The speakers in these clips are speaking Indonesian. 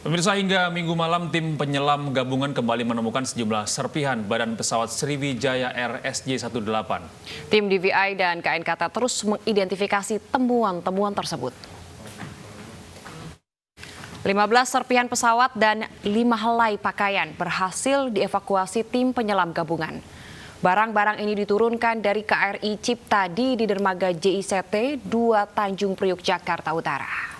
Pemirsa, hingga Minggu malam tim penyelam gabungan kembali menemukan sejumlah serpihan badan pesawat Sriwijaya Air SJ18. Tim DVI dan KNKT terus mengidentifikasi temuan-temuan tersebut. 15 serpihan pesawat dan 5 helai pakaian berhasil dievakuasi tim penyelam gabungan. Barang-barang ini diturunkan dari KRI Ciptadi di dermaga JICT 2 Tanjung Priuk, Jakarta Utara.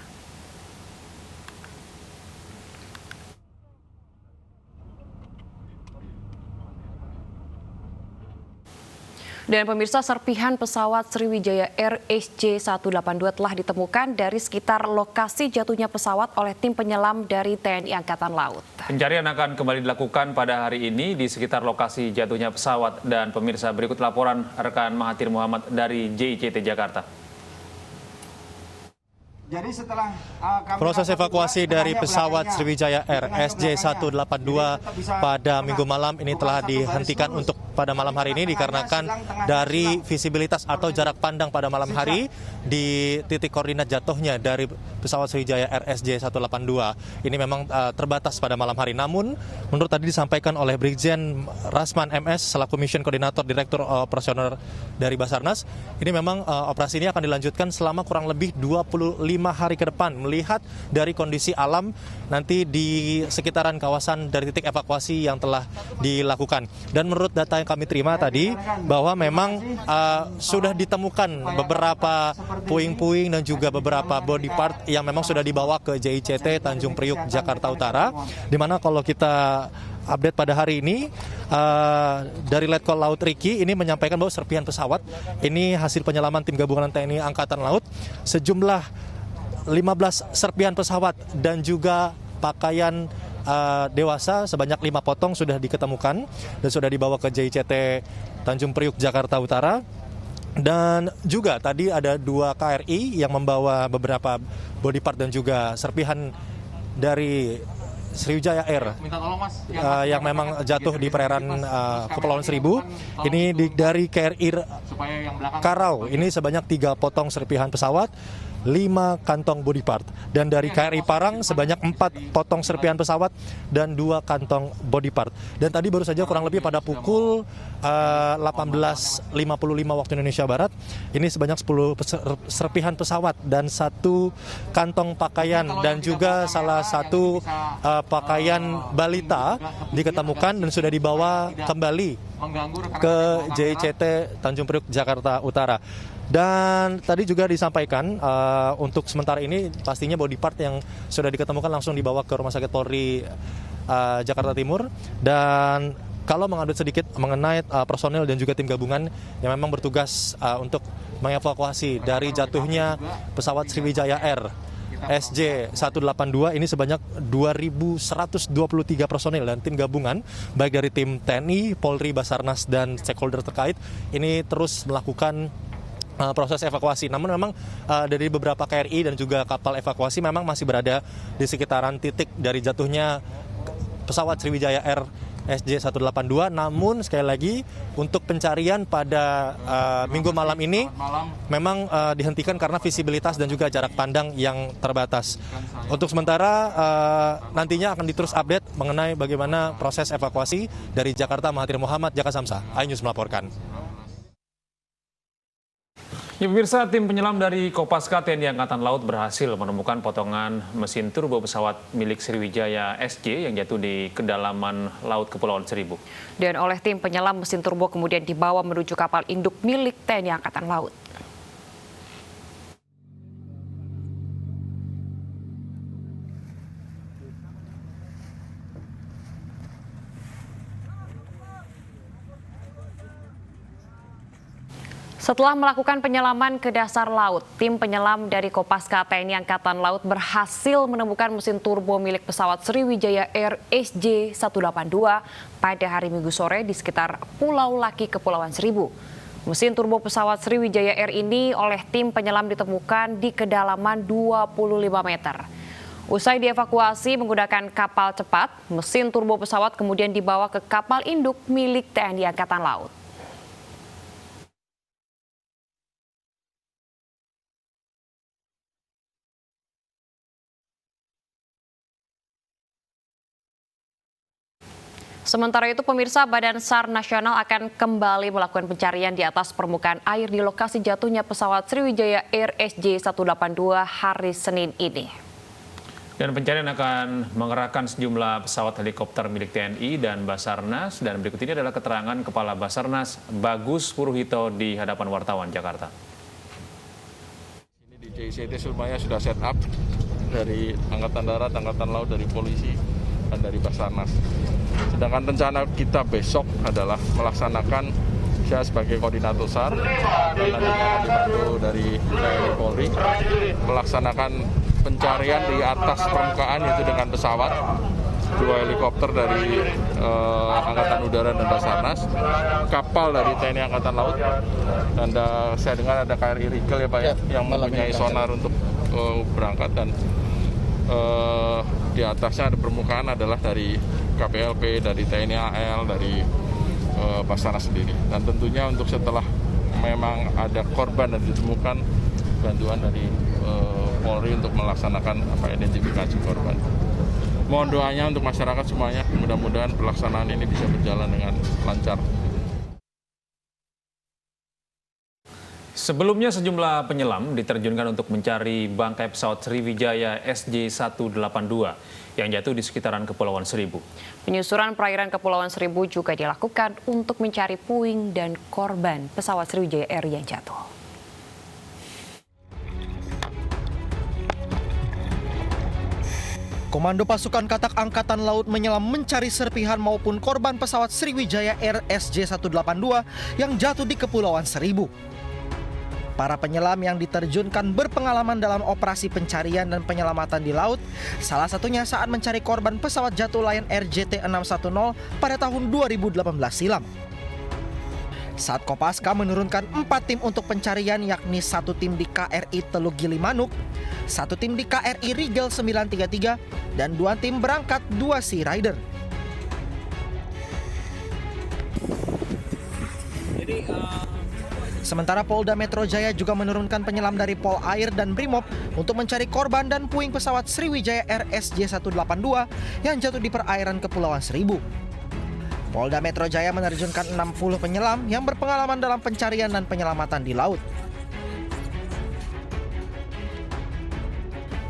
Dan pemirsa, serpihan pesawat Sriwijaya Air SJ182 telah ditemukan dari sekitar lokasi jatuhnya pesawat oleh tim penyelam dari TNI Angkatan Laut. Pencarian akan kembali dilakukan pada hari ini di sekitar lokasi jatuhnya pesawat. Dan pemirsa, berikut laporan rekan Mahathir Muhammad dari JICT Jakarta. Jadi setelah proses evakuasi dari pesawat Sriwijaya Air SJ182 pada Minggu malam ini telah dihentikan untuk pada malam hari ini dikarenakan dari visibilitas atau jarak pandang pada malam hari di titik koordinat jatuhnya dari pesawat Sriwijaya Air SJ182 ini memang terbatas pada malam hari. Namun menurut tadi disampaikan oleh Brigjen Rasman MS selaku Mission Koordinator Direktur Operasional dari Basarnas, ini memang operasi ini akan dilanjutkan selama kurang lebih 25 hari ke depan melihat dari kondisi alam nanti di sekitaran kawasan dari titik evakuasi yang telah dilakukan. Dan menurut data yang kami terima tadi bahwa memang sudah ditemukan beberapa puing-puing dan juga beberapa body part yang memang sudah dibawa ke JICT Tanjung Priuk, Jakarta Utara, di mana kalau kita update pada hari ini dari Letkol Laut Riki ini menyampaikan bahwa serpihan pesawat ini hasil penyelaman tim gabungan TNI Angkatan Laut, sejumlah 15 serpihan pesawat dan juga pakaian dewasa sebanyak 5 potong sudah diketemukan dan sudah dibawa ke JICT Tanjung Priuk, Jakarta Utara. Dan juga tadi ada 2 KRI yang membawa beberapa body part dan juga serpihan dari Sriwijaya Air yang memang jatuh di perairan Kepulauan Seribu. Ini dari KRI Karau, ini sebanyak 3 potong serpihan pesawat, 5 kantong body part. Dan dari KRI Parang sebanyak 4 potong serpihan pesawat dan 2 kantong body part. Dan tadi baru saja kurang lebih pada pukul 18.55 waktu Indonesia Barat, ini sebanyak 10 serpihan pesawat dan 1 kantong pakaian dan juga salah satu pakaian balita diketemukan dan sudah dibawa kembali ke JICT Tanjung Priuk, Jakarta Utara. Dan tadi juga disampaikan untuk sementara ini pastinya body part yang sudah diketemukan langsung dibawa ke Rumah Sakit Polri Jakarta Timur. Dan kalau mengupdate sedikit mengenai personel dan juga tim gabungan yang memang bertugas untuk mengevakuasi dari jatuhnya pesawat Sriwijaya Air SJ182 ini sebanyak 2.123 personil dan tim gabungan baik dari tim TNI, Polri, Basarnas dan stakeholder terkait ini terus melakukan proses evakuasi. Namun memang dari beberapa KRI dan juga kapal evakuasi memang masih berada di sekitaran titik dari jatuhnya pesawat Sriwijaya Air SJ182. Namun sekali lagi untuk pencarian pada Minggu malam ini memang dihentikan karena visibilitas dan juga jarak pandang yang terbatas. Untuk sementara nantinya akan diterus update mengenai bagaimana proses evakuasi. Dari Jakarta, Mahathir Muhammad, Jaka Samsa, iNews melaporkan. Ya pemirsa, tim penyelam dari Kopaska TNI Angkatan Laut berhasil menemukan potongan mesin turbo pesawat milik Sriwijaya SJ yang jatuh di kedalaman Laut Kepulauan Seribu. Dan oleh tim penyelam, mesin turbo kemudian dibawa menuju kapal induk milik TNI Angkatan Laut. Setelah melakukan penyelaman ke dasar laut, tim penyelam dari Kopaska TNI Angkatan Laut berhasil menemukan mesin turbo milik pesawat Sriwijaya Air SJ182 pada hari Minggu sore di sekitar Pulau Laki, Kepulauan Seribu. Mesin turbo pesawat Sriwijaya Air ini oleh tim penyelam ditemukan di kedalaman 25 meter. Usai dievakuasi menggunakan kapal cepat, mesin turbo pesawat kemudian dibawa ke kapal induk milik TNI Angkatan Laut. Sementara itu, pemirsa, Badan SAR Nasional akan kembali melakukan pencarian di atas permukaan air di lokasi jatuhnya pesawat Sriwijaya Air SJ182 hari Senin ini. Dan pencarian akan mengerahkan sejumlah pesawat helikopter milik TNI dan Basarnas. Dan berikut ini adalah keterangan Kepala Basarnas Bagus Puruhito di hadapan wartawan Jakarta. Ini di JICT Surabaya sudah set up dari Angkatan Darat, Angkatan Laut, dari Polisi, dan dari Basarnas. Sedangkan rencana kita besok adalah melaksanakan, saya sebagai koordinator SAR, dan nantinya akan dibantu dari TNI Polri, melaksanakan pencarian di atas permukaan, yaitu dengan pesawat, 2 helikopter dari Angkatan Udara dan Basarnas, kapal dari TNI Angkatan Laut, dan saya dengar ada KRI Rigel ya Pak ya, yang mempunyai sonar untuk berangkat, dan di atasnya ada permukaan adalah dari KPLP, dari TNI AL, dari Basarnas sendiri. Dan tentunya untuk setelah memang ada korban dan ditemukan, bantuan dari Polri untuk melaksanakan identifikasi korban. Mohon doanya untuk masyarakat semuanya, mudah-mudahan pelaksanaan ini bisa berjalan dengan lancar. Sebelumnya sejumlah penyelam diterjunkan untuk mencari bangkai pesawat Sriwijaya SJ182 yang jatuh di sekitaran Kepulauan Seribu. Penyusuran perairan Kepulauan Seribu juga dilakukan untuk mencari puing dan korban pesawat Sriwijaya Air yang jatuh. Komando Pasukan Katak Angkatan Laut menyelam mencari serpihan maupun korban pesawat Sriwijaya Air SJ182 yang jatuh di Kepulauan Seribu. Para penyelam yang diterjunkan berpengalaman dalam operasi pencarian dan penyelamatan di laut, salah satunya saat mencari korban pesawat jatuh Lion Air JT610 pada tahun 2018 silam. Saat Kopaska menurunkan 4 tim untuk pencarian, yakni 1 tim di KRI Teluk Gilimanuk, 1 tim di KRI Rigel 933, dan 2 tim berangkat 2 Sea Rider. Sementara Polda Metro Jaya juga menurunkan penyelam dari Polair dan Brimob untuk mencari korban dan puing pesawat Sriwijaya Air SJ182 yang jatuh di perairan Kepulauan Seribu. Polda Metro Jaya menerjunkan 60 penyelam yang berpengalaman dalam pencarian dan penyelamatan di laut.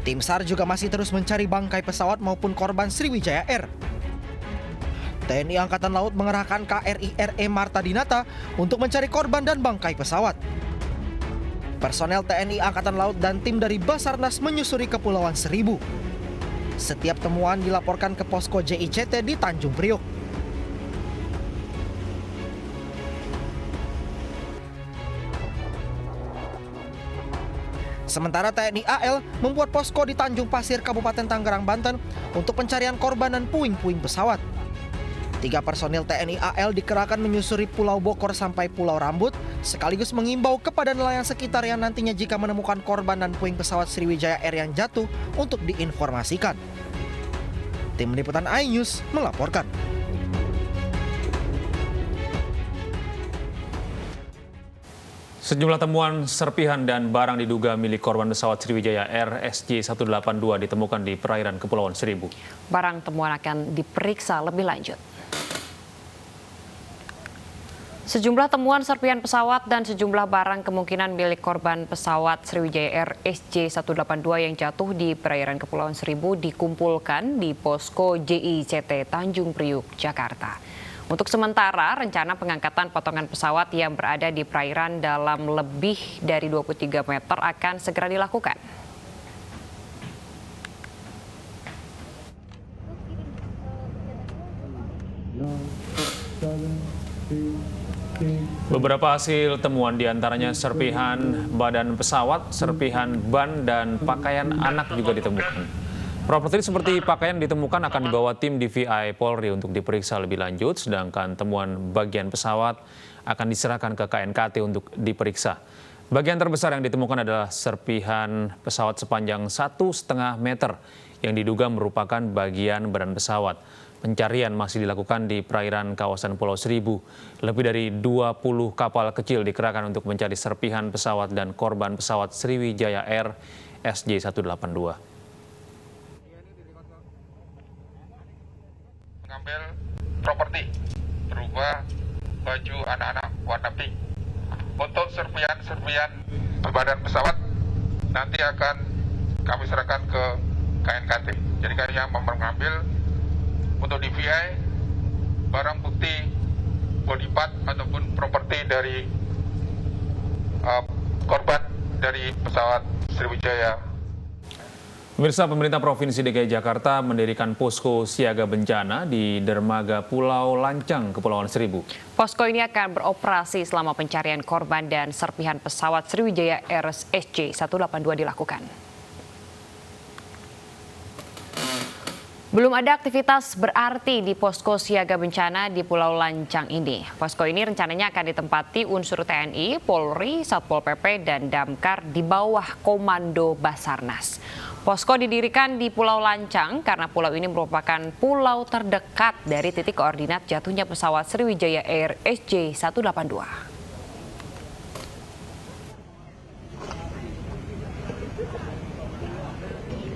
Tim SAR juga masih terus mencari bangkai pesawat maupun korban Sriwijaya Air. TNI Angkatan Laut mengerahkan KRI RE Marta Dinata untuk mencari korban dan bangkai pesawat. Personel TNI Angkatan Laut dan tim dari Basarnas menyusuri Kepulauan Seribu. Setiap temuan dilaporkan ke posko JICT di Tanjung Priok. Sementara TNI AL membuat posko di Tanjung Pasir, Kabupaten Tangerang, Banten untuk pencarian korban dan puing-puing pesawat. 3 personil TNI AL dikerahkan menyusuri Pulau Bokor sampai Pulau Rambut, sekaligus mengimbau kepada nelayan sekitar yang nantinya jika menemukan korban dan puing pesawat Sriwijaya Air yang jatuh untuk diinformasikan. Tim Liputan iNews melaporkan. Sejumlah temuan serpihan dan barang diduga milik korban pesawat Sriwijaya Air SJ182 ditemukan di perairan Kepulauan Seribu. Barang temuan akan diperiksa lebih lanjut. Sejumlah temuan serpihan pesawat dan sejumlah barang kemungkinan milik korban pesawat Sriwijaya Air SJ182 yang jatuh di perairan Kepulauan Seribu dikumpulkan di posko JICT Tanjung Priuk, Jakarta. Untuk sementara, rencana pengangkatan potongan pesawat yang berada di perairan dalam lebih dari 23 meter akan segera dilakukan. Beberapa hasil temuan diantaranya serpihan badan pesawat, serpihan ban, dan pakaian anak juga ditemukan. Properti seperti pakaian ditemukan akan dibawa tim DVI Polri untuk diperiksa lebih lanjut, sedangkan temuan bagian pesawat akan diserahkan ke KNKT untuk diperiksa. Bagian terbesar yang ditemukan adalah serpihan pesawat sepanjang 1,5 meter yang diduga merupakan bagian badan pesawat. Pencarian masih dilakukan di perairan kawasan Pulau Seribu. Lebih dari 20 kapal kecil dikerahkan untuk mencari serpihan pesawat dan korban pesawat Sriwijaya Air SJ182. properti berupa baju anak-anak warna pink. Untuk serpihan badan pesawat nanti akan kami serahkan ke KNKT. Jadi kami yang mengambil untuk DVI barang bukti body part ataupun properti dari korban dari pesawat Sriwijaya. Pemirsa, pemerintah Provinsi DKI Jakarta mendirikan posko siaga bencana di dermaga Pulau Lancang, Kepulauan Seribu. Posko ini akan beroperasi selama pencarian korban dan serpihan pesawat Sriwijaya Air SJ182 dilakukan. Belum ada aktivitas berarti di posko siaga bencana di Pulau Lancang ini. Posko ini rencananya akan ditempati unsur TNI, Polri, Satpol PP, dan Damkar di bawah Komando Basarnas. Posko didirikan di Pulau Lancang karena pulau ini merupakan pulau terdekat dari titik koordinat jatuhnya pesawat Sriwijaya Air SJ182.